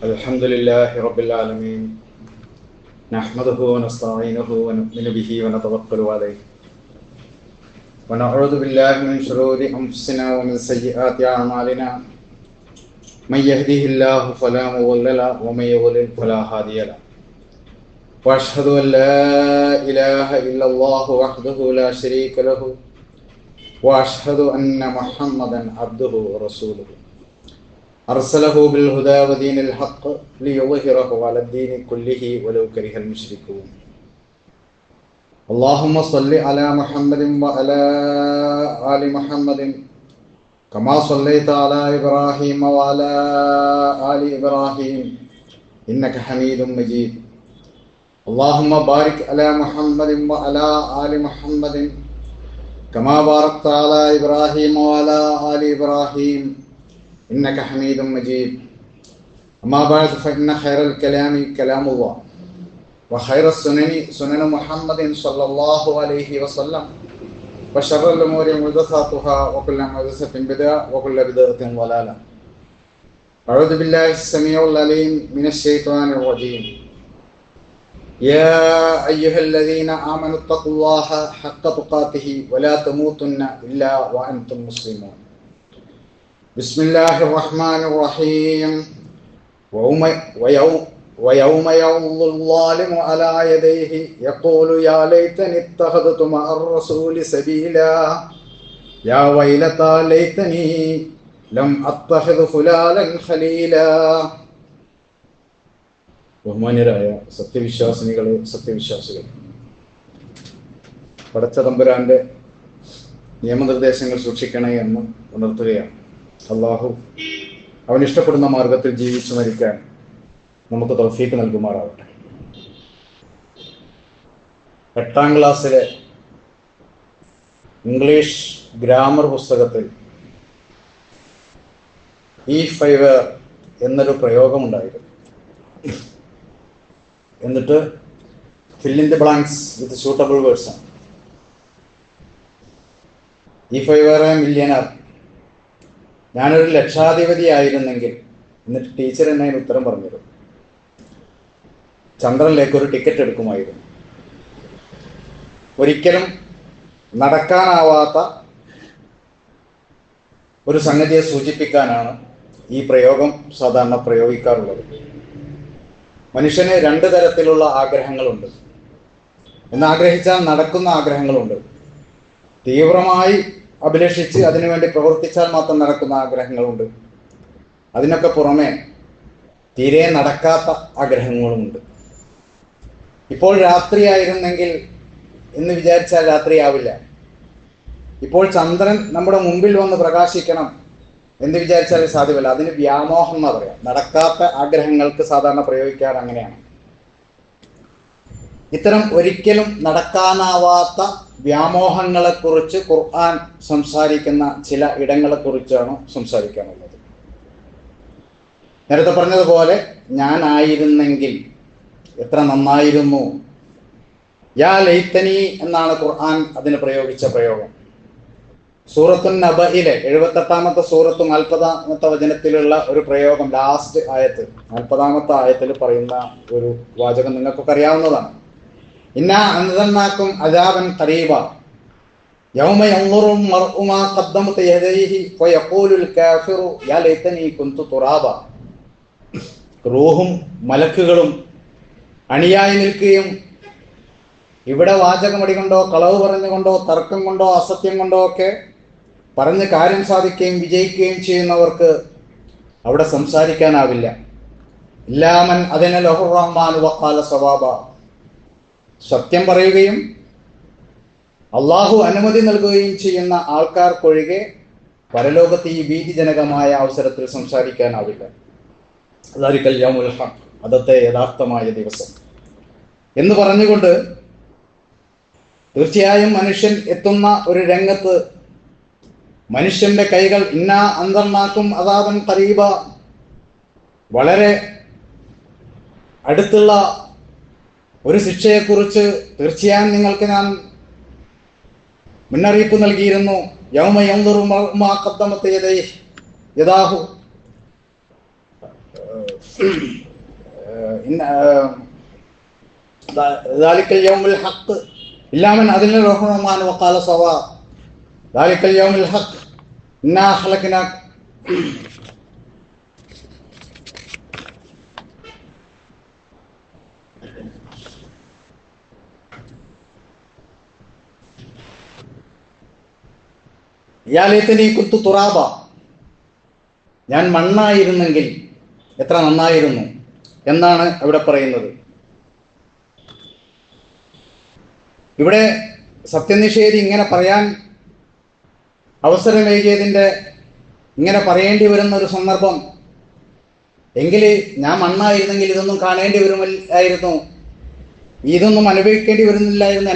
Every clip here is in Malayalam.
الحمد لله رب العالمين نحمده ونستعينه ونؤمن به ونتوكل عليه ونعوذ بالله من شرور أنفسنا ومن سيئات أعمالنا من يهده الله فلا مضل له ومن يضلل فلا هادي له وأشهد أن لا إله إلا الله وحده لا شريك له وأشهد أن محمدا عبده ورسوله أرسله بالهدى ودين الحق ليظهره على الدين كله ولو كره المشركون اللهم صل على محمد وعلى آل محمد كما صليت على إبراهيم وعلى آل إبراهيم إنك حميد مجيد اللهم بارك على محمد وعلى آل محمد كما باركت على إبراهيم وعلى آل إبراهيم إنك حميد مجيد أما بعد فإن خير الكلام كلام الله وخير السنن سنن محمد صلى الله عليه وسلم وشر الأمور محدثاتها وكل محدثة بدعة وكل بدعة ضلالة أعوذ بالله السميع العليم من الشيطان الرجيم يا أيها الذين آمنوا اتقوا الله حق تقاته ولا تموتن إلا وأنتم مسلمون بسم الله الرحمن الرحيم ويوم يعض الظالم على يديه يقول يا ليتني اتخذت مع الرسول سبيلا يا ويلتى ليتني لم أتخذ فلانا خليلا. ബഹുമാന്യരായ സത്യവിശ്വാസിനികളെ സത്യവിശ്വാസികൾ, പടച്ച തമ്പുരാന്റെ നിയമനിർദ്ദേശങ്ങൾ സൂക്ഷിക്കണേ എന്ന് ഉണർത്തുകയാണ്. അള്ളാഹു അവൻ ഇഷ്ടപ്പെടുന്ന മാർഗത്തിൽ ജീവിച്ചു മരിക്കാൻ നമുക്ക് തൗഫീഖ് നൽകുമാറാവട്ടെ. 8ാം ക്ലാസ്സിലെ ഇംഗ്ലീഷ് ഗ്രാമർ പുസ്തകത്തിൽ E5 എന്നൊരു പ്രയോഗമുണ്ടായിരുന്നു. എന്നിട്ട് fill in the blanks with suitable words. E5 millionaire, ഞാനൊരു ലക്ഷാധിപതിയായിരുന്നെങ്കിൽ, എന്നിട്ട് ടീച്ചർ എന്നെ അതിന് ഉത്തരം പറഞ്ഞത്, ചന്ദ്രനിലേക്ക് ഒരു ടിക്കറ്റ് എടുക്കുമായിരുന്നു. ഒരിക്കലും നടക്കാനാവാത്ത ഒരു സംഗതിയെ സൂചിപ്പിക്കാനാണ് ഈ പ്രയോഗം സാധാരണ പ്രയോഗിക്കാറുള്ളത്. മനുഷ്യന് 2 തരത്തിലുള്ള ആഗ്രഹങ്ങളുണ്ട്. എന്നാഗ്രഹിച്ചാൽ നടക്കുന്ന ആഗ്രഹങ്ങളുണ്ട്. തീവ്രമായി അഭിലഷിച്ച് അതിനുവേണ്ടി പ്രവർത്തിച്ചാൽ മാത്രം നടക്കുന്ന ആഗ്രഹങ്ങളുണ്ട്. അതിനൊക്കെ പുറമെ തീരെ നടക്കാത്ത ആഗ്രഹങ്ങളുമുണ്ട്. ഇപ്പോൾ രാത്രിയായിരുന്നെങ്കിൽ എന്ന് വിചാരിച്ചാൽ രാത്രിയാവില്ല. ഇപ്പോൾ ചന്ദ്രൻ നമ്മുടെ മുമ്പിൽ വന്ന് പ്രകാശിക്കണം എന്ന് വിചാരിച്ചാൽ സാധ്യമല്ല. അതിന് വ്യാമോഹം എന്നാ പറയാം. നടക്കാത്ത ആഗ്രഹങ്ങൾക്ക് സാധാരണ പ്രയോഗിക്കാറ് അങ്ങനെയാണ്. ഇത്തരം ഒരിക്കലും നടക്കാനാവാത്ത വ്യാമോഹങ്ങളെക്കുറിച്ച് ഖുർആൻ സംസാരിക്കുന്ന ചില ഇടങ്ങളെക്കുറിച്ചാണ് സംസാരിക്കാനുള്ളത്. നേരത്തെ പറഞ്ഞതുപോലെ ഞാനായിരുന്നെങ്കിൽ എത്ര നന്നായിരുന്നു. യാ ലൈത്തനി എന്നാണ് ഖുർആൻ അതിന് പ്രയോഗിച്ച പ്രയോഗം. സൂറത്തുൻ നബയിലെ 78ാമത്തെ സൂറത്ത് 40ാമത്തെ വചനത്തിലുള്ള ഒരു പ്രയോഗം, ലാസ്റ്റ് ആയത്ത് 40ാമത്തെ ആയത്തിൽ പറയുന്ന ഒരു വാചകം നിങ്ങൾക്കൊക്കെ അറിയാവുന്നതാണ്. ഇന്നാ അൻസൽനാകും അദാബൻ ഖരീബ യൗമ യൻദുറു മർഉ മാ ഖദ്ദമത യദൈഹി വയഖൂലുൽ കാഫിറു യാ ലൈതനി കുന്തു തുറാബ. റൂഹും മലക്കുകളും അണിയായി നിൽക്കുകയും ഇവിടെ വാചകമടി കൊണ്ടോ കളവ് പറഞ്ഞുകൊണ്ടോ തർക്കം കൊണ്ടോ അസത്യം കൊണ്ടോ ഒക്കെ പറഞ്ഞ് കാര്യം സാധിക്കുകയും വിജയിക്കുകയും ചെയ്യുന്നവർക്ക് അവിടെ സംസാരിക്കാനാവില്ല. ഇല്ലാമൻ അതിനെ ലഹുർ റഹ്മാൻ വഖാല സവാബ. സത്യം പറയുകയും അള്ളാഹു അനുമതി നൽകുകയും ചെയ്യുന്ന ആൾക്കാർക്കൊഴികെ പരലോകത്ത് ഈ ഭീതിജനകമായ അവസരത്തിൽ സംസാരിക്കാനാവില്ല. ദാലിക്കൽ യൗമുൽ ഹഖ്, അന്നത്തെ യഥാർത്ഥമായ ദിവസം എന്ന് പറഞ്ഞുകൊണ്ട് തീർച്ചയായും മനുഷ്യൻ എത്തുന്ന ഒരു രംഗത്ത് മനുഷ്യന്റെ കൈകൾ ഇന്നാ അൻസൽനാകും അദാബൻ ഖരീബ, വളരെ അടുത്തുള്ള ഒരു ശിക്ഷയെക്കുറിച്ച് തീർച്ചയായും നിങ്ങൾക്ക് ഞാൻ മുന്നറിയിപ്പ് നൽകിയിരുന്നു. യൗമ യൻദുറു മാ ഖദ്ദമത യദൈഹി യദാഹു ذلك اليوم الحق إلا من أذن الرحمن وقال صواب ذلك اليوم الحق إنا خلقناك യാ ലൈതനി കുന്തു തുറാബ, ഞാൻ മണ്ണായിരുന്നെങ്കിൽ എത്ര നന്നായിരുന്നു എന്നാണ് ഇവിടെ പറയുന്നത്. ഇവിടെ സത്യനിഷേധി ഇങ്ങനെ പറയാൻ അവസരമേകിയതിൻ്റെ, ഇങ്ങനെ പറയേണ്ടി വരുന്ന ഒരു സന്ദർഭം, എങ്കിൽ ഞാൻ മണ്ണായിരുന്നെങ്കിൽ ഇതൊന്നും കാണേണ്ടി വരുമില്ലായിരുന്നു, ഇതൊന്നും അനുഭവിക്കേണ്ടി വരുന്നില്ലായിരുന്നു,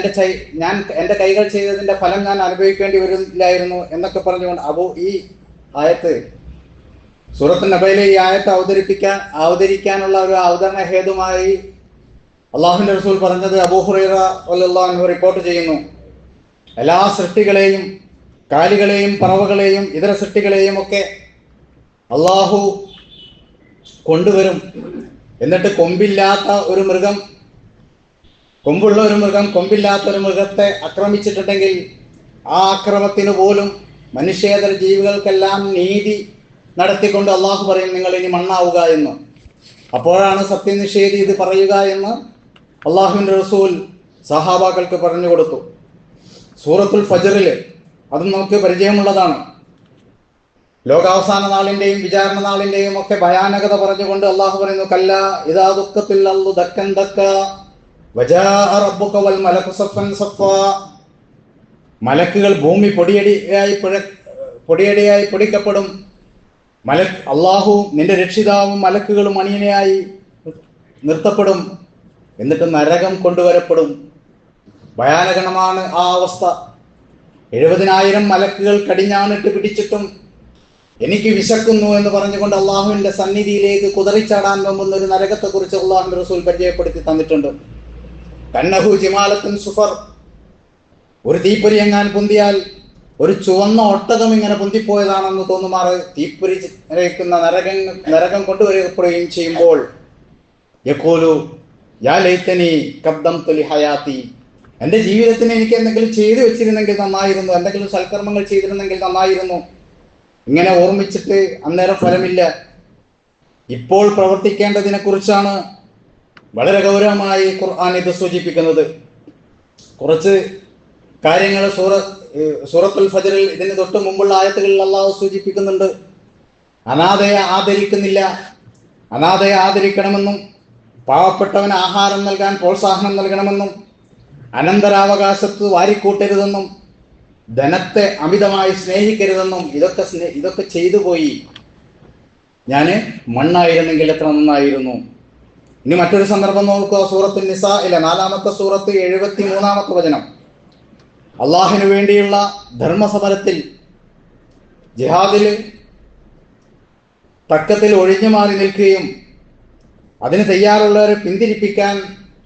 എൻ്റെ കൈകൾ ചെയ്തതിൻ്റെ ഫലം ഞാൻ അനുഭവിക്കേണ്ടി വരുന്നില്ലായിരുന്നു എന്നൊക്കെ പറഞ്ഞുകൊണ്ട് ഈ ആയത്ത്, സൂറത്ത് നബയിലെ ഈ ആയത്ത് അവതരിക്കാനുള്ള ഒരു അവതരണ ഹേതുമായി അള്ളാഹുവിൻ്റെ റസൂൽ പറഞ്ഞത് അബൂ ഹുറൈറ റളിയല്ലാഹു അൻഹു റിപ്പോർട്ട് ചെയ്യുന്നു. എല്ലാ സൃഷ്ടികളെയും, കാലികളെയും, പറവകളെയും, ഇതര സൃഷ്ടികളെയും ഒക്കെ അള്ളാഹു കൊണ്ടുവരും. എന്നിട്ട് കൊമ്പില്ലാത്ത ഒരു മൃഗം, കൊമ്പുള്ള ഒരു മൃഗം കൊമ്പില്ലാത്ത ഒരു മൃഗത്തെ ആക്രമിച്ചിട്ടുണ്ടെങ്കിൽ ആ ആക്രമത്തിന് പോലും മനുഷ്യേതര ജീവികൾക്കെല്ലാം നീതി നടത്തിക്കൊണ്ട് അള്ളാഹു പറയും, നിങ്ങൾ ഇനി മണ്ണാവുക എന്ന്. അപ്പോഴാണ് സത്യനിഷേധി ഇത് പറയുക എന്ന് അള്ളാഹുവിൻ്റെ റസൂൽ സഹാബാക്കൾക്ക് പറഞ്ഞു കൊടുത്തു. സൂറത്തുൽ ഫജ്റിൽ അതും നമുക്ക് പരിചയമുള്ളതാണ്. ലോകാവസാന നാളിൻ്റെയും വിചാരണ നാളിൻ്റെയും ഒക്കെ ഭയാനകത പറഞ്ഞുകൊണ്ട് അള്ളാഹു പറയുന്നു, കല്ല ഇദാ ദുഃഖത്തിൽ അള്ളു ദക്കൻ ദക്ക വജാഅ റബ്ബുക വൽ മലകു സഫൻ സഫാ. മലക്കുകൾ ഭൂമി പൊടിയടിയായി പൊടിക്കപ്പെടും. അള്ളാഹു നിന്റെ രക്ഷിതാവും മലക്കുകളും അണിയനായി നിർത്തപ്പെടും. എന്നിട്ട് നരകം കൊണ്ടുവരപ്പെടും. ഭയാനകമാണ് ആ അവസ്ഥ. 70,000 മലക്കുകൾ കടിഞ്ഞാണിട്ട് പിടിച്ചിട്ടും എനിക്ക് വിശക്കുന്നു എന്ന് പറഞ്ഞുകൊണ്ട് അള്ളാഹുവിന്റെ സന്നിധിയിലേക്ക് കുതറിച്ചാടാൻ വെമ്പുന്ന ഒരു നരകത്തെക്കുറിച്ച് അള്ളാഹുവിന്റെ റസൂൽ പരിചയപ്പെടുത്തി തന്നിട്ടുണ്ട്. കന്നഹു ജിമാലത്തുൻ സുഫർ, ഒരു തീപ്പൊരി എങ്ങാൻ പൊന്തിയാൽ ഒരു ചുവന്ന ഒട്ടകം ഇങ്ങനെ പൊന്തിപ്പോയതാണെന്ന് തോന്നുമാറ് തീപ്പൊരി നരകം കൊണ്ടുവരപ്പെടുകയും ചെയ്യുമ്പോൾ യഖൂലു യാ ലൈതനി ഖദ്ദംതു ലിഹയാതി, എൻ്റെ ജീവിതത്തിന് എനിക്ക് എന്തെങ്കിലും ചെയ്തു വെച്ചിരുന്നെങ്കിൽ നന്നായിരുന്നു, എന്തെങ്കിലും സൽക്കർമ്മങ്ങൾ ചെയ്തിരുന്നെങ്കിൽ നന്നായിരുന്നു. ഇങ്ങനെ ഓർമ്മിച്ചിട്ട് അന്നേരം ഫലമില്ല. ഇപ്പോൾ പ്രവർത്തിക്കേണ്ടതിനെ കുറിച്ചാണ് വളരെ ഗൗരവമായി ഖുർആൻ ഇത് സൂചിപ്പിക്കുന്നത്. കുറച്ച് കാര്യങ്ങൾ സൂറത്തുൽ ഫജ്റിൽ ഇതിന് തൊട്ട് മുമ്പുള്ള ആയത്തുകളിൽ അള്ളാഹു സൂചിപ്പിക്കുന്നുണ്ട്. അനാഥയെ ആദരിക്കുന്നില്ല, അനാഥയെ ആദരിക്കണമെന്നും പാവപ്പെട്ടവന് ആഹാരം നൽകാൻ പ്രോത്സാഹനം നൽകണമെന്നും അനന്തരാവകാശത്ത് വാരിക്കൂട്ടരുതെന്നും ധനത്തെ അമിതമായി സ്നേഹിക്കരുതെന്നും ഇതൊക്കെ ചെയ്തു പോയി. ഞാൻ മണ്ണായിരുന്നെങ്കിൽ എത്ര നന്നായിരുന്നു. ഇനി മറ്റൊരു സന്ദർഭം നോക്കുക. സൂറത്തു നിസാഇലെ 4-ാമത്തെ സൂറത്ത് 73-ാമത്തെ വചനം. അള്ളാഹിനു വേണ്ടിയുള്ള ധർമ്മസമരത്തിൽ, ജിഹാദിൽ തക്കത്തിൽ ഒഴിഞ്ഞു മാറി നിൽക്കുകയും അതിന് തയ്യാറുള്ളവരെ പിന്തിരിപ്പിക്കാൻ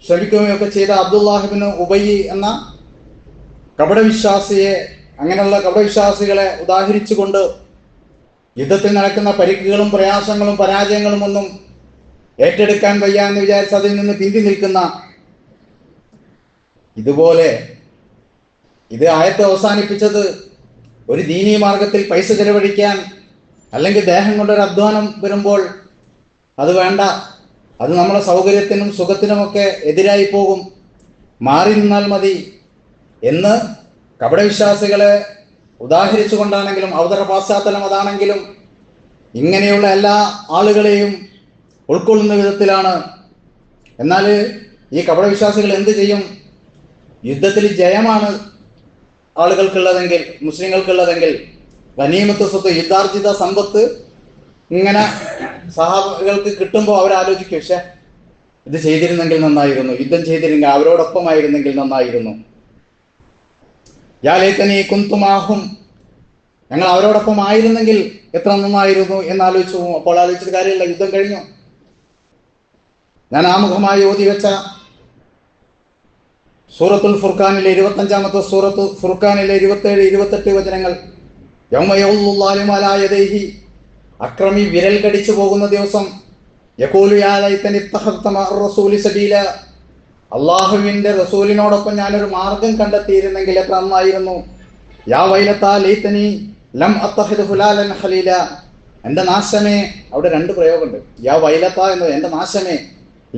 ശ്രമിക്കുകയൊക്കെ ചെയ്ത അബ്ദുല്ലാഹിബ്നു ഉബയ്യ് എന്ന കപടവിശ്വാസിയെ, അങ്ങനെയുള്ള കപടവിശ്വാസികളെ ഉദാഹരിച്ചുകൊണ്ട് യുദ്ധത്തിൽ നടക്കുന്ന പരിക്കുകളും പ്രയാസങ്ങളും പരാജയങ്ങളും ഒന്നും ഏറ്റെടുക്കാൻ വയ്യ എന്ന് വിചാരിച്ച് അതിൽ നിന്ന് പിന്തി നിൽക്കുന്ന, ഇതുപോലെ ഇത് ആയത്ത് അവസാനിപ്പിച്ചത് ഒരു ദീനീ മാർഗത്തിൽ പൈസ ചെലവഴിക്കാൻ അല്ലെങ്കിൽ ദേഹം കൊണ്ടൊരു അധ്വാനം വരുമ്പോൾ അത് വേണ്ട, അത് നമ്മളെ സൗകര്യത്തിനും സുഖത്തിനുമൊക്കെ എതിരായി പോകും, മാറി നിന്നാൽ മതി എന്ന് കപടവിശ്വാസികളെ ഉദാഹരിച്ചുകൊണ്ടാണെങ്കിലും അവതരണ പശ്ചാത്തലം അതാണെങ്കിലും ഇങ്ങനെയുള്ള എല്ലാ ആളുകളെയും ഉൾക്കൊള്ളുന്ന വിധത്തിലാണ്. എന്നാൽ ഈ കപടവിശ്വാസികൾ എന്ത് ചെയ്യും? യുദ്ധത്തിൽ ജയമാണ് ആളുകൾക്കുള്ളതെങ്കിൽ, മുസ്ലിങ്ങൾക്കുള്ളതെങ്കിൽ, ഗനീമത്ത് സ്വത്ത്, യുദ്ധാർജിത സമ്പത്ത് ഇങ്ങനെ സഹാബികൾക്ക് കിട്ടുമ്പോൾ അവരാലോചിക്കും, പക്ഷേ ഇത് ചെയ്തിരുന്നെങ്കിൽ നന്നായിരുന്നു, യുദ്ധം ചെയ്തിരുന്നെങ്കിൽ അവരോടൊപ്പമായിരുന്നെങ്കിൽ നന്നായിരുന്നു. യാ ലൈതനി കുന്തു മാഹും, ഞങ്ങൾ അവരോടൊപ്പം ആയിരുന്നെങ്കിൽ എത്ര നന്നായിരുന്നു എന്നാലോചിച്ചു പോകും. അപ്പോൾ ആലോചിച്ചിട്ട് കാര്യമില്ല, യുദ്ധം കഴിഞ്ഞു. ഞാൻ ആമുഖമായി ഓതി വെച്ച സൂറത്തുൽ ഫുർഖാനിലെ 25-ാമത്തെ സൂറത്ത് ഫുർഖാനിലെ 27-28 വചനങ്ങൾ, യൗമ യഉല്ലു ളാലിമു അലാ യദൈഹി, അക്രമി വിരൽ കടിച്ചു പോകുന്ന ദിവസം, യഖൂലു യാ ലൈതനി ഇത്തഖദ്തു മഅ റസൂലി സബീല, അള്ളാഹുവിന്റെ റസൂലിനോടൊപ്പം ഞാനൊരു മാർഗം കണ്ടെത്തിയിരുന്നെങ്കിൽ എത്ര നന്നായിരുന്നു. യാ വൈലത്താ ലൈതനി ലം അത്തഖിദ് ഫുലാലൻ ഖലീല, എന്റെ നാശമേ. അവിടെ രണ്ട് പ്രയോഗമുണ്ട്. യാ വൈലത്ത എന്നത് എന്റെ നാശമേ,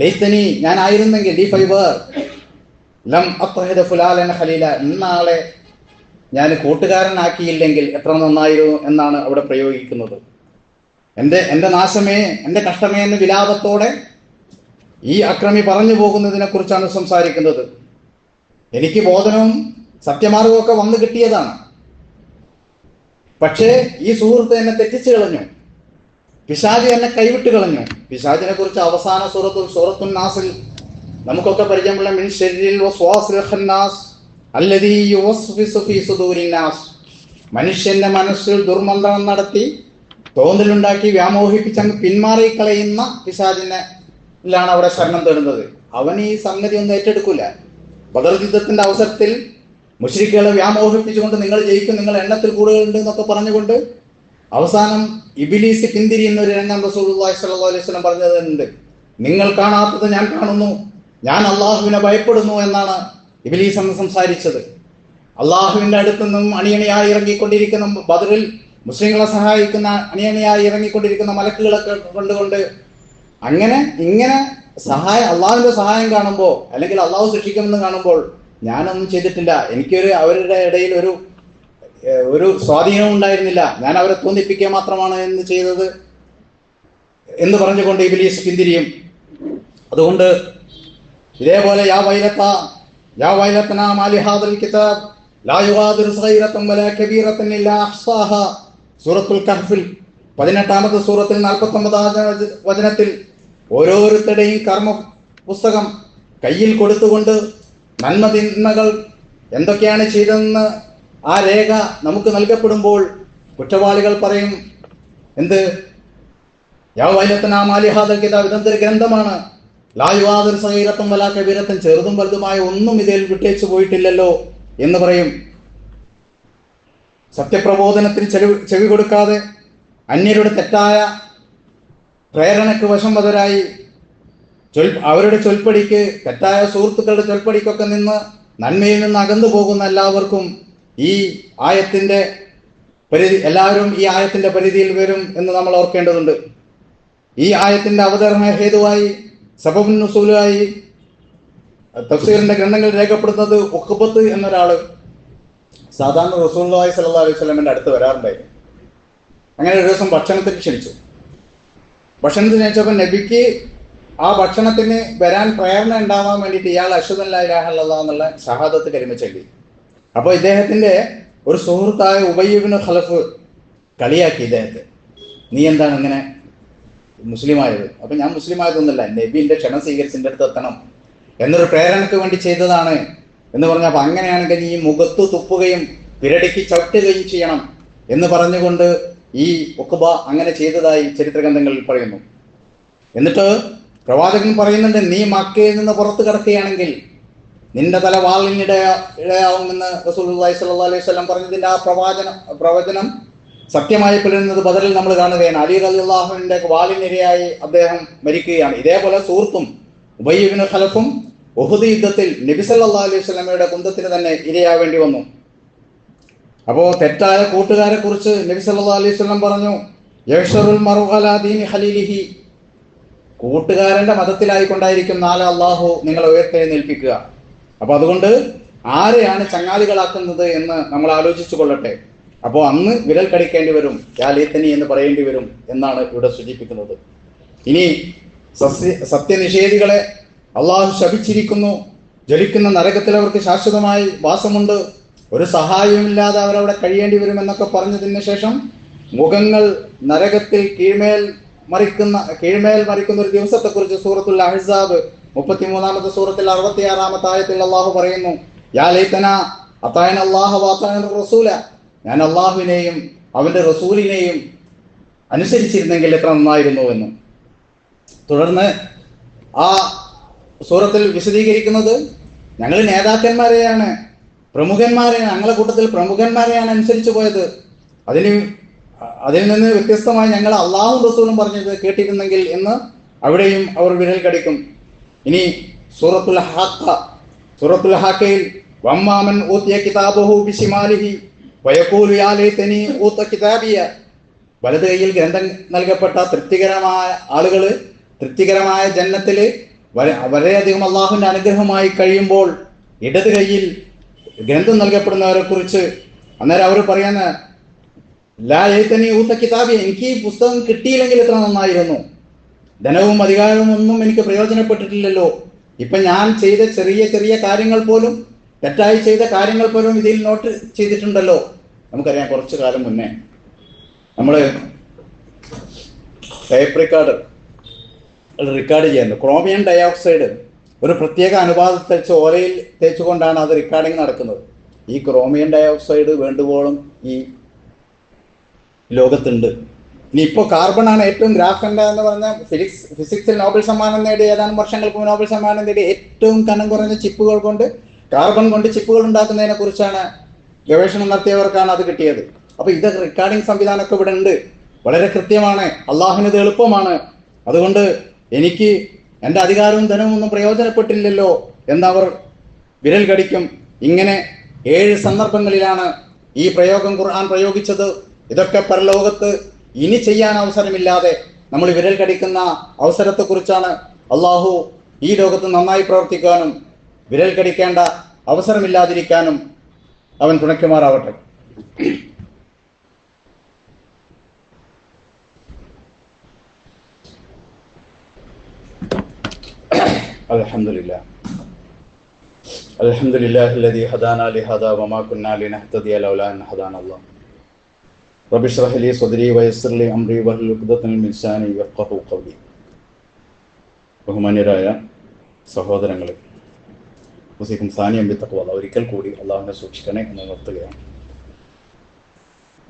ലൈതനി ഞാനായിരുന്നെങ്കിൽ, ഡി ഫൈവർ, ലം അത്തഖിദ് ഫുലാലൻ ഖലീല, ഇന്നാളെ ഞാൻ കൂട്ടുകാരനാക്കിയില്ലെങ്കിൽ എത്ര നന്നായിരുന്നു എന്നാണ് അവിടെ പ്രയോഗിക്കുന്നത്. എന്റെ നാശമേ, എന്റെ കഷ്ടമേ എന്ന വിലാപത്തോടെ ഈ അക്രമി പറഞ്ഞു പോകുന്നതിനെ കുറിച്ചാണ് സംസാരിക്കുന്നത്. എനിക്ക് ബോധനവും സത്യമാർഗവും ഒക്കെ വന്നു കിട്ടിയതാണ്. പക്ഷേ ഈ സുഹൃത്ത് എന്നെ തെറ്റിച്ചു കളഞ്ഞു, പിശാച് എന്നെ കൈവിട്ട് കളഞ്ഞു. പിശാചിനെ കുറിച്ച് അവസാന സൂറത്തുൻ നാസിൽ നമുക്കൊക്കെ പരിചയമുള്ള മിൻ ശർരിൽ വസ്വാസിൽ ഖന്നാസ് അല്ലദീ യുവസ്വിസു ഫീ സുദൂരിൻ നാസ്, മനുഷ്യന്റെ മനസ്സിൽ ദുർമന്ത്രണം നടത്തി തോന്നലുണ്ടാക്കി വ്യാമോഹിപ്പിച്ചങ്ങ് പിന്മാറിക്കളയുന്ന പിശാചിനെയാണ് അവിടെ ശരണം തേടുന്നത്. അവൻ ഈ സംഗതി ഒന്നും ഏറ്റെടുക്കൂല. ബദർ യുദ്ധത്തിന്റെ അവസരത്തിൽ മുശ്രിക്കുകളെ വ്യാമോഹിപ്പിച്ചുകൊണ്ട് നിങ്ങൾ ജയിക്കും, നിങ്ങൾ എണ്ണത്തിൽ കൂടുതലുണ്ട് എന്നൊക്കെ പറഞ്ഞുകൊണ്ട് അവസാനം ഇബ്ലീസ് പിന്തിരിയുന്ന ഒരു രംഗം റസൂലുള്ളാഹി സ്വല്ലല്ലാഹു അലൈഹി വസല്ലം പറഞ്ഞതുണ്ട്. നിങ്ങൾ കാണാത്തത് ഞാൻ കാണുന്നു, ഞാൻ അള്ളാഹുവിനെ ഭയപ്പെടുന്നു എന്നാണ് ഇബ്ലീസ് അന്ന് സംസാരിച്ചത്. അള്ളാഹുവിന്റെ അടുത്ത് നിന്നും അണിയണിയായി ഇറങ്ങിക്കൊണ്ടിരിക്കുന്ന ബദറിൽ മുസ്ലിങ്ങളെ സഹായിക്കുന്ന അണിയണിയായി ഇറങ്ങിക്കൊണ്ടിരിക്കുന്ന മലക്കുകളൊക്കെ കൊണ്ടുകൊണ്ട് ഇങ്ങനെ അള്ളാഹുവിന്റെ സഹായം കാണുമ്പോൾ, അല്ലെങ്കിൽ അള്ളാഹു ശിക്ഷിക്കുമെന്ന് കാണുമ്പോൾ ഞാനൊന്നും ചെയ്തിട്ടില്ല, അവരുടെ ഇടയിൽ ഒരു സ്വാധീനവും ഉണ്ടായിരുന്നില്ല, ഞാൻ അവരെ തോന്നിപ്പിക്കുക മാത്രമാണ് എന്ന് ചെയ്തത് എന്ന് പറഞ്ഞുകൊണ്ട് ഇബ്ലീസ് പിന്തിരിയും. അതുകൊണ്ട് ഇതേപോലെ യാ വൈലത്തനാ മാ ലിഹാദൽ കിതാബ് ലാ യുഗാദിറു സഗീറതൻ വലാ കബീറതൻ ഇല്ലാ അഹ്സാഹാ, സൂറത്തുൽ കഹ്ഫിൽ 18-ാമത്തെ സൂറത്തിൽ 49-ാമത്തെ വചനത്തിൽ ഓരോരുത്തരുടെയും കർമ്മ പുസ്തകം കയ്യിൽ കൊടുത്തുകൊണ്ട് നന്മ തിന്മകൾ എന്തൊക്കെയാണ് ചെയ്തതെന്ന് ആ രേഖ നമുക്ക് നൽകപ്പെടുമ്പോൾ കുറ്റവാളികൾ പറയും, എന്ത്, യാ വൈലത്തനാ മാ ലിഹാദൽ കിതാബ്, ഇതെന്തൊരു ഗ്രന്ഥമാണ്, ലാ യുഗാദിറു സഗീറതൻ വലാ കബീറതൻ, ചെറുതും വലുതുമായ ഒന്നും ഇതിൽ വിട്ടേച്ചു പോയിട്ടില്ലല്ലോ എന്ന് പറയും. സത്യപ്രബോധനത്തിന് ചെവി കൊടുക്കാതെ അന്യരുടെ തെറ്റായ പ്രേരണയ്ക്ക് വശംവദരായി അവരുടെ ചൊൽപ്പടിക്ക്, തെറ്റായ സുഹൃത്തുക്കളുടെ ചൊൽപ്പടിക്കൊക്കെ നിന്ന് നന്മയിൽ നിന്ന് അകന്നു പോകുന്ന എല്ലാവർക്കും ഈ ആയത്തിന്റെ എല്ലാവരും ഈ ആയത്തിന്റെ പരിധിയിൽ വരും എന്ന് നമ്മൾ ഓർക്കേണ്ടതുണ്ട്. ഈ ആയത്തിന്റെ അവതരണ ഹേതുവായി സബബുൻ നുസൂലായി തഫ്സീറിന്റെ ഗ്രന്ഥങ്ങൾ രേഖപ്പെടുത്തുന്നത് ഉഖബത്ത് എന്നൊരാള് സാധാരണ റസൂലുള്ളാഹി സ്വല്ലല്ലാഹു അലൈഹി വസല്ലമയുടെ അടുത്ത് വരാറുണ്ടായിരുന്നു. അങ്ങനെ ഒരു ദിവസം ഭക്ഷണത്തിന് ക്ഷണിച്ചു. ഭക്ഷണത്തിന് ക്ഷണിച്ചപ്പോൾ നബിക്ക് ആ ഭക്ഷണത്തിന് വരാൻ പ്രേരണ ഉണ്ടാവാൻ വേണ്ടിയിട്ട് ഇയാൾ അശ്ഹദു അല്ലാ ഇലാഹ ഇല്ലല്ലാഹ് എന്നുള്ള ഷഹാദത്ത് കലിമ ചൊല്ലി. അപ്പോൾ ഇദ്ദേഹത്തിന്റെ ഒരു സുഹൃത്തായ ഉബയ്യ് ഇബ്നു ഖലഫ് കളിയാക്കി ഇദ്ദേഹത്തെ, നീ എന്താണ് ഇങ്ങനെ മുസ്ലിമായത്? അപ്പൊ ഞാൻ മുസ്ലിമായതൊന്നുമല്ല, നബിന്റെ ക്ഷണം സ്വീകരിച്ചിന്റെ അടുത്ത് എത്തണം എന്നൊരു പ്രേരണക്ക് വേണ്ടി ചെയ്തതാണ് എന്ന് പറഞ്ഞപ്പോൾ, അങ്ങനെയാണെങ്കിൽ ഈ മുഖത്ത് തുപ്പുകയും പിരടിക്ക് ചവിട്ടുകയും ചെയ്യണം എന്ന് പറഞ്ഞുകൊണ്ട് ഈ ഉഖബ അങ്ങനെ ചെയ്തതായി ചരിത്ര ഗ്രന്ഥങ്ങളിൽ പറയുന്നു. എന്നിട്ട് പ്രവാചകൻ പറയുന്നുണ്ട്, നീ മക്കയിൽ നിന്ന് പുറത്തു കടക്കുകയാണെങ്കിൽ നിന്റെ തല വാളിനിടയാവുമെന്ന് റസൂലുള്ളാഹി സ്വല്ലല്ലാഹു അലൈഹി വസല്ലം പറഞ്ഞതിന്റെ ആ പ്രവചനം സത്യമായി പിളരുന്നത് ബദറിൽ നമ്മൾ കാണുകയാണ്. അലി റളിയല്ലാഹു അൻഹുവിന്റെ വാളിനിരയായി അദ്ദേഹം മരിക്കുകയാണ്. ഇതേപോലെ സുഹൃത്തും ഉബയ്യ് ഇബ്നു ഖലഫും ഉഹുദ് യുദ്ധത്തിൽ നബി സല്ലല്ലാഹു അലൈഹി വസല്ലമയുടെ കുന്തത്തിന് തന്നെ ഇരയാവേണ്ടി വന്നു. അപ്പോ തെറ്റായ കൂട്ടുകാരെ കുറിച്ച് നബി സല്ലല്ലാഹു അലൈഹി വസല്ലം പറഞ്ഞു, യഹ്ശറുൽ മർഉ അലാ ദീനി ഖലീലിഹി, കൂട്ടുകാരന്റെ മതത്തിലായിക്കൊണ്ടായിരിക്കും നാളെ അള്ളാഹു നിങ്ങളെ ഉയർത്തെഴുന്നേൽപ്പിക്കുക. അപ്പൊ അതുകൊണ്ട് ആരെയാണ് ചങ്ങാതികളാക്കുന്നത് എന്ന് നമ്മൾ ആലോചിച്ചു കൊള്ളട്ടെ. അപ്പോൾ അന്ന് വിരൽ കടിക്കേണ്ടി വരും, യാ ലൈതനി എന്ന് പറയേണ്ടി വരും എന്നാണ് ഇവിടെ സൂചിപ്പിക്കുന്നത്. ഇനി സത്യനിഷേധികളെ അള്ളാഹു ശപിച്ചിരിക്കുന്നു, ജ്വലിക്കുന്ന നരകത്തിൽ അവർക്ക് ശാശ്വതമായി വാസമുണ്ട്, ഒരു സഹായവുമില്ലാതെ അവരവിടെ കഴിയേണ്ടി വരും എന്നൊക്കെ പറഞ്ഞതിന് ശേഷം മുഖങ്ങൾ നരകത്തിൽ കീഴ്മേൽ മറിക്കുന്ന ഒരു ദിവസത്തെക്കുറിച്ച് സൂറത്തുൽ അഹ്സാബ് 33-ാമത്തെ സൂറത്തിൽ 66-ാമത്തെ ആയത്തിൽ അള്ളാഹു പറയുന്നു, യാ ലൈതന അതാഅന അല്ലാഹ വഅതാഅന റസൂല, ഞാൻ അള്ളാഹുവിനെയും അവന്റെ റസൂലിനെയും അനുസരിച്ചിരുന്നെങ്കിൽ എത്ര നന്നായിരുന്നു എന്ന്. തുടർന്ന് ആ സൂറത്തിൽ വിശദീകരിക്കുന്നത്, ഞങ്ങൾ നേതാക്കന്മാരെയാണ്, പ്രമുഖന്മാരെയാണ്, ഞങ്ങളുടെ കൂട്ടത്തിൽ പ്രമുഖന്മാരെയാണ് അനുസരിച്ചു പോയത്, അതിൽ നിന്ന് വ്യത്യസ്തമായി ഞങ്ങൾ അള്ളാഹും റസൂലും പറഞ്ഞത് കേട്ടിരുന്നെങ്കിൽ എന്ന് അവിടെയും അവർ വിരൽ കടിക്കും. ഇനി സൂറത്തുൽ ഹാക്കയിൽ വമ്മാമൻ ഊതിയ കിതാബഹു ബിശിമാലിഹി വയഖൂലു യാ ലൈതനി ഊത കിതാബിയ, വലത് കൈയിൽ ഗ്രന്ഥം നൽകപ്പെട്ട തൃപ്തികരമായ ജന്നത്തില് വളരെയധികം അള്ളാഹുവിന്റെ അനുഗ്രഹമായി കഴിയുമ്പോൾ ഇടത് കൈയിൽ ഗ്രന്ഥം നൽകപ്പെടുന്നവരെ കുറിച്ച് അന്നേരം അവർ പറയുന്ന ലാ ലൈതനി ഊത കിതാബിയ, എനിക്ക് ഈ പുസ്തകം കിട്ടിയില്ലെങ്കിൽ എത്ര നന്നായിരുന്നു, ധനവും അധികാരവും ഒന്നും എനിക്ക് പ്രയോജനപ്പെട്ടിട്ടില്ലല്ലോ, ഇപ്പൊ ഞാൻ ചെയ്ത ചെറിയ ചെറിയ കാര്യങ്ങൾ പോലും, തെറ്റായി ചെയ്ത കാര്യങ്ങൾ പോലും ഇതിൽ നോട്ട് ചെയ്തിട്ടുണ്ടല്ലോ. നമുക്കറിയാം, കുറച്ചു കാലം മുന്നേ നമ്മള് ടേപ്പ് റെക്കോർഡ് ചെയ്യുന്നത് ക്രോമിയം ഡയോക്സൈഡ് ഒരു പ്രത്യേക അനുപാതത്തിൽ ഓലയിൽ തേച്ചുകൊണ്ടാണ് അത് റെക്കോർഡിങ് നടക്കുന്നത്. ഈ ക്രോമിയം ഡയോക്സൈഡ് വേണ്ടുവോളം ഈ ലോകത്തുണ്ട്. ഇനി ഇപ്പോൾ കാർബണാണ് ഏറ്റവും ഗ്രാഫൻഡ എന്ന് പറഞ്ഞ ഫിസിക്സിൽ നോബൽ സമ്മാനം നേടിയ ഏതാനും വർഷങ്ങൾക്ക് നോബൽ സമ്മാനം നേടിയ ഏറ്റവും കനം കുറഞ്ഞ ചിപ്പുകൾ കൊണ്ട്, കാർബൺ കൊണ്ട് ചിപ്പുകൾ ഉണ്ടാക്കുന്നതിനെ കുറിച്ചാണ് ഗവേഷണം നടത്തിയവർക്കാണ് അത് കിട്ടിയത്. അപ്പൊ ഇത് റെക്കോർഡിംഗ് സംവിധാനമൊക്കെ ഇവിടെ ഉണ്ട്, വളരെ കൃത്യമാണ്, അള്ളാഹുവിന് ഇത് എളുപ്പമാണ്. അതുകൊണ്ട് എനിക്ക് എൻ്റെ അധികാരവും ധനവും ഒന്നും പ്രയോജനപ്പെട്ടില്ലല്ലോ എന്നവർ വിരൽ കടിക്കും. ഇങ്ങനെ 7 സന്ദർഭങ്ങളിലാണ് ഈ പ്രയോഗം ഖുർആൻ പ്രയോഗിച്ചത്. ഇതൊക്കെ പരലോകത്ത് ഇനി ചെയ്യാൻ അവസരമില്ലാതെ നമ്മൾ വിരൽ കടിക്കുന്ന അവസരത്തെക്കുറിച്ചാണ്. അള്ളാഹു ഈ ലോകത്ത് നന്നായി പ്രവർത്തിക്കാനും വിരൽ കടിക്കേണ്ട അവസരമില്ലാതിരിക്കാനും അവൻ തുണയ്ക്കുമാറാവട്ടെ. അൽഹംദുലില്ലാഹ് അൽഹംദുലില്ലാഹില്ലദീ ഹദാനാ ലിഹാദാ വമാ കുന്നാ ലിനഹ്തദിയ ലൗലാ അൻ ഹദാനല്ലാഹ് റബ്ബി ഇശ്റഹ് ലി സ്വദ്രി വയസ്സിർ ലി അംരി വഹ്ലുൽ ഉഖ്ദതൻ മിൻ ലിസാനി യഫ്ഖഹു ഖൗലി. ബഹുമാന്യരായ സഹോദരങ്ങളെ, ഉസീക്കും സാനിയം ബി തഖ്വ, ഒരിക്കൽ കൂടി അള്ളാഹുവിനെ സൂക്ഷിക്കണേ എന്ന് നിർത്തുകയാണ്.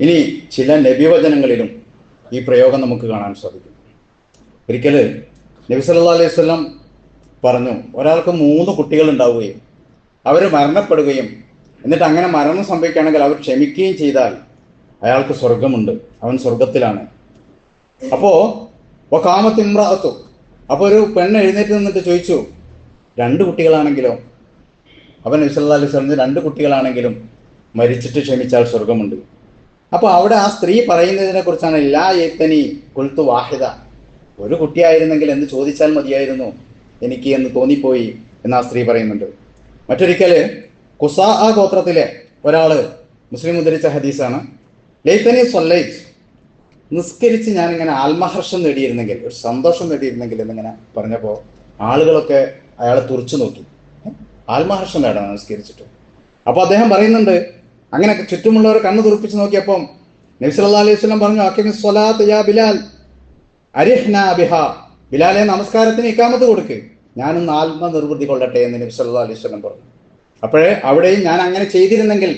ഇനി ചില നബിവചനങ്ങളിലും ഈ പ്രയോഗം നമുക്ക് കാണാൻ സാധിക്കും. ഒരിക്കൽ നബി സല്ലല്ലാഹു അലൈഹി വസല്ലം പറഞ്ഞു, ഒരാൾക്ക് 3 കുട്ടികൾ ഉണ്ടാവുകയും അവർ മരണപ്പെടുകയും എന്നിട്ട് അങ്ങനെ മരണം സംഭവിക്കുകയാണെങ്കിൽ അവർ ക്ഷമിക്കുകയും ചെയ്താൽ അയാൾക്ക് സ്വർഗമുണ്ട്, അവൻ സ്വർഗത്തിലാണ്. അപ്പോ വഖാമത്ത് ഇംറഅത്തു, അപ്പോൾ ഒരു പെണ്ണ് എഴുന്നേറ്റ് നിന്നിട്ട് ചോദിച്ചു, 2 കുട്ടികളാണെങ്കിലോ? അവൻ നബി സല്ലല്ലാഹു അലൈഹി വസല്ലം 2 കുട്ടികളാണെങ്കിലും മരിച്ചിട്ട് ക്ഷമിച്ചാൽ സ്വർഗമുണ്ട്. അപ്പോൾ അവിടെ ആ സ്ത്രീ പറയുന്നതിനെ കുറിച്ചാണ്, ലാ യതനി ഖുൽതു വാഹിദ, ഒരു കുട്ടിയായിരുന്നെങ്കിൽ എന്ന് ചോദിച്ചാൽ മതിയായിരുന്നു എനിക്ക് എന്ന് തോന്നിപ്പോയി എന്ന് ആ സ്ത്രീ പറയുന്നുണ്ട്. മറ്റൊരിക്കല് ഖുസാ ഗോത്രത്തിലെ ഒരാള് മുസ്ലിം ഉദ്ധരിച്ച ഹദീസാണ്, ലൈതനി സ്വല്ലൈത്, നിസ്കരിച്ച് ഞാനിങ്ങനെ ആത്മഹർഷം നേടിയിരുന്നെങ്കിൽ, ഒരു സന്തോഷം നേടിയിരുന്നെങ്കിൽ എന്നിങ്ങനെ പറഞ്ഞപ്പോൾ ആളുകളൊക്കെ അയാളെ തുറച്ചു നോക്കി. ആത്മഹർഷം നേടണം നിസ്കരിച്ചിട്ട്. അപ്പോൾ അദ്ദേഹം പറയുന്നുണ്ട്, അങ്ങനെ ചുറ്റുമുള്ളവർ കണ്ണു തുറപ്പിച്ച് നോക്കിയപ്പം നബി സല്ലല്ലാഹു അലൈഹി വസല്ലം പറഞ്ഞു, അഖിമി സ്വലാത്ത് യാ ബിലാൽ അരിഹ്നാ ബിഹാ, ബിലാലെ നമസ്കാരത്തിന് ഇഖാമത്ത് കൊടുക്ക്, ഞാനൊന്ന് ആത്മനിർവൃത്തി കൊള്ളട്ടെ എന്ന് നബി സല്ലല്ലാഹു അലൈഹി വസല്ലം പറഞ്ഞു. അപ്പോഴേ അവിടെയും ഞാൻ അങ്ങനെ ചെയ്തിരുന്നെങ്കിൽ,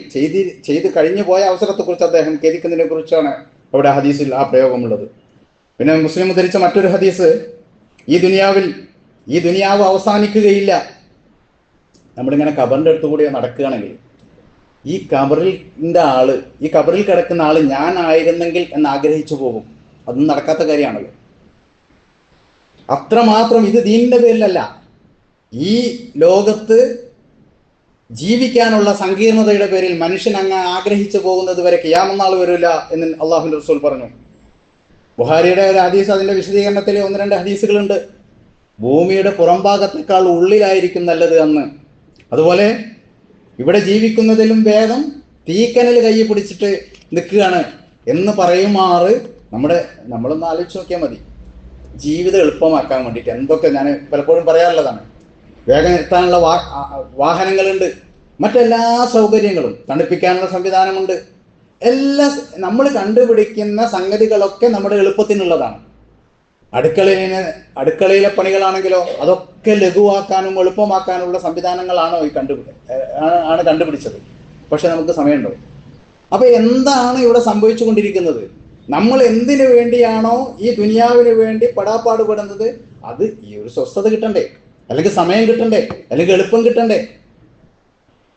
ചെയ്ത് കഴിഞ്ഞു പോയ അവസരത്തെക്കുറിച്ച് അദ്ദേഹം ഖേദിക്കുന്നതിനെ കുറിച്ചാണ് അവിടെ ഹദീസിൽ ആ പ്രയോഗമുള്ളത്. പിന്നെ മുസ്ലിം ഉദ്ധരിച്ച മറ്റൊരു ഹദീസ്, ഈ ദുനിയാവ് അവസാനിക്കുകയില്ല. നമ്മളിങ്ങനെ ഖബറിന്റെ അടുത്ത് കൂടി നടക്കുകയാണെങ്കിൽ ഈ ഖബറിൽ കിടക്കുന്ന ആള് ഞാൻ ആയിരുന്നെങ്കിൽ എന്ന് ആഗ്രഹിച്ചു പോകും. അതൊന്നും നടക്കാത്ത കാര്യമാണല്ലോ. അത്രമാത്രം ഇത് ദീനിന്റെ പേരിലല്ല, ഈ ലോകത്ത് ജീവിക്കാനുള്ള സങ്കീർണതയുടെ പേരിൽ മനുഷ്യൻ അങ്ങ് ആഗ്രഹിച്ചു പോകുന്നത് വരെ ഖിയാമത്ത് നാൾ വരില്ല എന്ന് അള്ളാഹുവിന്റെ റസൂൽ പറഞ്ഞു. ബുഖാരിയുടെ ഒരു ഹദീസ്, അതിന്റെ വിശദീകരണത്തിൽ 1-2 ഹദീസുകളുണ്ട്. ഭൂമിയുടെ പുറംഭാഗത്തേക്കാൾ ഉള്ളിലായിരിക്കും നല്ലത് എന്ന്. അതുപോലെ ഇവിടെ ജീവിക്കുന്നതിലും ഭേദം തീക്കനൽ കൈ പിടിച്ചിട്ട് നിൽക്കുകയാണ് എന്ന് പറയുമാറ് നമ്മളൊന്ന് ആലോചിച്ച് നോക്കിയാൽ മതി. ജീവിതം എളുപ്പമാക്കാൻ വേണ്ടിയിട്ട് എന്തൊക്കെ ഞാൻ പലപ്പോഴും പറയാറുള്ളതാണ്. വേഗം എത്താനുള്ള വാഹനങ്ങളുണ്ട്, മറ്റെല്ലാ സൗകര്യങ്ങളും, തണുപ്പിക്കാനുള്ള സംവിധാനമുണ്ട്. നമ്മൾ കണ്ടുപിടിക്കുന്ന സംഗതികളൊക്കെ നമ്മുടെ എളുപ്പത്തിനുള്ളതാണ്. അടുക്കളയിലെ പണികളാണെങ്കിലോ അതൊക്കെ ലഘുവാക്കാനും എളുപ്പമാക്കാനുള്ള സംവിധാനങ്ങളാണോ ആണ് കണ്ടുപിടിച്ചത്. പക്ഷെ നമുക്ക് സമയമുണ്ടോ? അപ്പൊ എന്താണ് ഇവിടെ സംഭവിച്ചു കൊണ്ടിരിക്കുന്നത്? നമ്മൾ എന്തിനു വേണ്ടിയാണോ ഈ ദുനിയാവിന് വേണ്ടി പെടാപ്പാടുപെടുന്നത്, അത് ഈ ഒരു സ്വസ്ഥത കിട്ടണ്ടേ, അല്ലെങ്കിൽ സമയം കിട്ടണ്ടേ, അല്ലെങ്കിൽ എളുപ്പം കിട്ടണ്ടേ?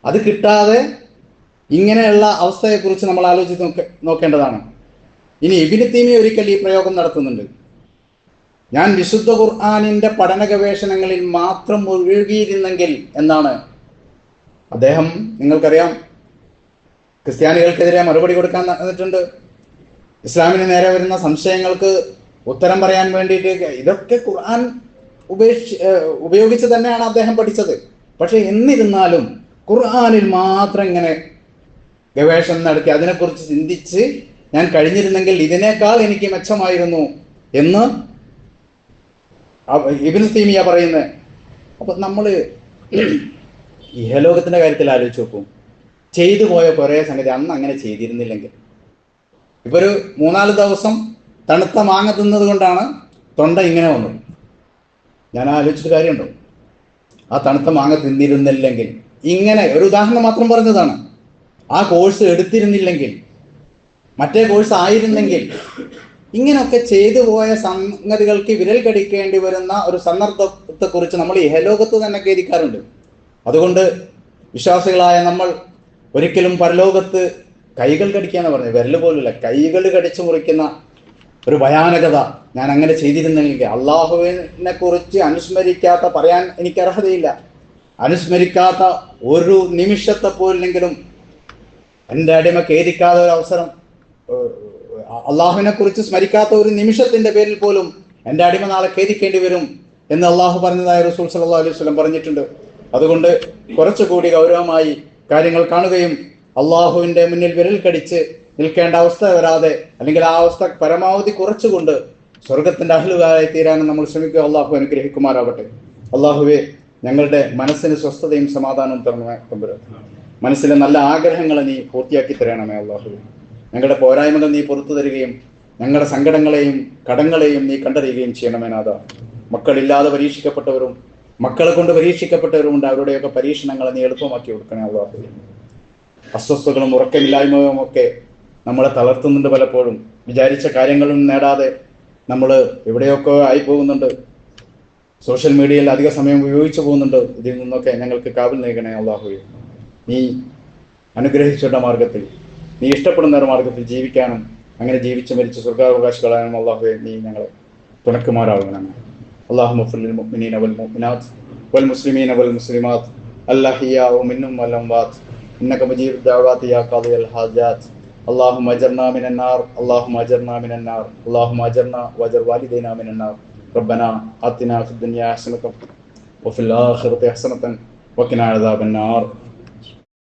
അത് കിട്ടാതെ ഇങ്ങനെയുള്ള അവസ്ഥയെക്കുറിച്ച് നമ്മൾ ആലോചിച്ച് നോക്കേണ്ടതാണ്. ഇനി ഇബ്നു തൈമിയ്യ ഒരിക്കൽ ഈ പ്രയോഗം നടത്തുന്നുണ്ട്. ഞാൻ വിശുദ്ധ ഖുർആനിന്റെ പഠന ഗവേഷണങ്ങളിൽ മാത്രം മുഴുകിയിരുന്നെങ്കിൽ എന്നാണ് അദ്ദേഹം. നിങ്ങൾക്കറിയാം, ക്രിസ്ത്യാനികൾക്കെതിരെ മറുപടി കൊടുക്കാൻ വന്നിട്ടുണ്ട്. ഇസ്ലാമിന് നേരെ വരുന്ന സംശയങ്ങൾക്ക് ഉത്തരം പറയാൻ വേണ്ടിയിട്ട് ഇതൊക്കെ ഖുർആൻ ഉപയോഗിച്ച് തന്നെയാണ് അദ്ദേഹം പഠിച്ചത്. പക്ഷെ എന്നിരുന്നാലും ഖുർആനിൽ മാത്രം ഇങ്ങനെ ഗവേഷണം നടത്തി അതിനെക്കുറിച്ച് ചിന്തിച്ച് ഞാൻ കഴിഞ്ഞിരുന്നെങ്കിൽ ഇതിനേക്കാൾ എനിക്ക് മെച്ചമായിരുന്നു എന്ന് ഇബ്നു തൈമിയ്യ പറയുന്നത്. അപ്പൊ നമ്മൾ ഇഹലോകത്തിന്റെ കാര്യത്തിൽ ആലോചിച്ച് നോക്കും. ചെയ്തു പോയ കുറേ സംഗതി അന്ന് അങ്ങനെ ചെയ്തിരുന്നില്ലെങ്കിൽ. ഇപ്പൊ ഒരു 3-4 ദിവസം തണുത്ത മാങ്ങ തിന്നത് കൊണ്ടാണ് തൊണ്ട ഇങ്ങനെ വന്നത്. ഞാൻ ആലോചിച്ചിട്ട് കാര്യമുണ്ടോ? ആ തണുത്ത മാങ്ങ തിന്നിരുന്നില്ലെങ്കിൽ, ഇങ്ങനെ ഒരു ഉദാഹരണം മാത്രം പറഞ്ഞതാണ്. ആ കോഴ്സ് എടുത്തിരുന്നില്ലെങ്കിൽ, മറ്റേ കോഴ്സ് ആയിരുന്നെങ്കിൽ, ഇങ്ങനെയൊക്കെ ചെയ്തു പോയ സംഗതികൾക്ക് വിരൽ കടിക്കേണ്ടി വരുന്ന ഒരു സന്ദർഭത്തെ കുറിച്ച് നമ്മൾ ഇഹലോകത്ത് തന്നെ ഖേദിക്കാറുണ്ട്. അതുകൊണ്ട് വിശ്വാസികളായ നമ്മൾ ഒരിക്കലും പരലോകത്ത് കൈകൾ കടിക്കാന്ന് പറഞ്ഞത്, വിരൽ പോലുമില്ല, കൈകൾ കടിച്ചു മുറിക്കുന്ന ഒരു ഭയാനകത ഞാൻ അങ്ങനെ ചെയ്തിരുന്നെങ്കിൽ, അള്ളാഹുവിനെ കുറിച്ച് അനുസ്മരിക്കാത്ത, പറയാൻ എനിക്ക് അർഹതയില്ല, അനുസ്മരിക്കാത്ത ഒരു നിമിഷത്തെ പോലെങ്കിലും എൻ്റെ അടിമ ഖേദിക്കാത്ത ഒരു അവസരം, അള്ളാഹുവിനെ കുറിച്ച് സ്മരിക്കാത്ത ഒരു നിമിഷത്തിന്റെ പേരിൽ പോലും എൻ്റെ അടിമ നാളെ ഖേദിക്കേണ്ടി വരും എന്ന് അള്ളാഹു പറഞ്ഞതായ റസൂൽ സല്ലല്ലാഹു അലൈഹി വസല്ലം പറഞ്ഞിട്ടുണ്ട്. അതുകൊണ്ട് കുറച്ചുകൂടി ഗൗരവമായി കാര്യങ്ങൾ കാണുകയും അള്ളാഹുവിന്റെ മുന്നിൽ വിരൽ കടിച്ച് നിൽക്കേണ്ട അവസ്ഥ വരാതെ, അല്ലെങ്കിൽ ആ അവസ്ഥ പരമാവധി കുറച്ചുകൊണ്ട് സ്വർഗത്തിന്റെ അഹ്ലുകാരായി തീരാനും നമ്മൾ ശ്രമിക്കുക. അള്ളാഹു അനുഗ്രഹിക്കുമാറാവട്ടെ. അള്ളാഹുവെ, ഞങ്ങളുടെ മനസ്സിന് സ്വസ്ഥതയും സമാധാനവും തരണമേ തമ്പുരാൻ. മനസ്സിലെ നല്ല ആഗ്രഹങ്ങളെ നീ പൂർത്തിയാക്കി തരണമേ അള്ളാഹുവെ. ഞങ്ങളുടെ പോരായ്മകൾ നീ പുറത്തു തരികയും ഞങ്ങളുടെ സങ്കടങ്ങളെയും കടങ്ങളെയും നീ കണ്ടറിയുകയും ചെയ്യണമേ നാഥ. മക്കളില്ലാതെ പരീക്ഷിക്കപ്പെട്ടവരും മക്കളെ കൊണ്ട് പരീക്ഷിക്കപ്പെട്ടവരുമുണ്ട്. അവരുടെയൊക്കെ പരീക്ഷണങ്ങളെ നീ എളുപ്പമാക്കി കൊടുക്കണേ അള്ളാഹുവെ. അസ്വസ്ഥതകളും ഉറക്കമില്ലായ്മയും ഒക്കെ നമ്മളെ തളർത്തുന്നുണ്ട്. പലപ്പോഴും വിചാരിച്ച കാര്യങ്ങളും നേടാതെ നമ്മൾ എവിടെയൊക്കെ ആയി പോകുന്നുണ്ട്. സോഷ്യൽ മീഡിയയിൽ അധിക സമയം ഉപയോഗിച്ചു പോകുന്നുണ്ട്. ഇതിൽ നിന്നൊക്കെ ഞങ്ങൾക്ക് കാവൽ നൽകണേ അള്ളാഹുവെ. നീ അനുഗ്രഹിച്ചിട്ട മാർഗത്തിൽ, നീ ഇഷ്ടപ്പെടുന്ന ഒരു മാർഗത്തിൽ ജീവിക്കാനും അങ്ങനെ ജീവിച്ച് മരിച്ച് സ്വർഗാവകാശികളാനും അള്ളാഹുവെ നീ ഞങ്ങളെ തുണക്കുമാറാവണം. അല്ലാഹുമ്മ ഗ്ഫിർ ലിൽ മുഅ്മിനീന വൽ മുഅ്മിനാത്ത് വൽ മുസ്ലിമീന വൽ മുസ്ലിമാത്ത് അൽഅഹ്യാഉ മിൻഹും വൽ അംവാത്ത് ഇന്നക മുജീബു ദഅവാതി യാ ഖാദിയൽ ഹാജാത്ത്. اللهم اجرنا من النار اللهم اجرنا من النار اللهم اجرنا واجر والدينا من النار. ربنا آتنا في الدنيا حسنة وفي الآخرة حسنة وقنا عذاب النار.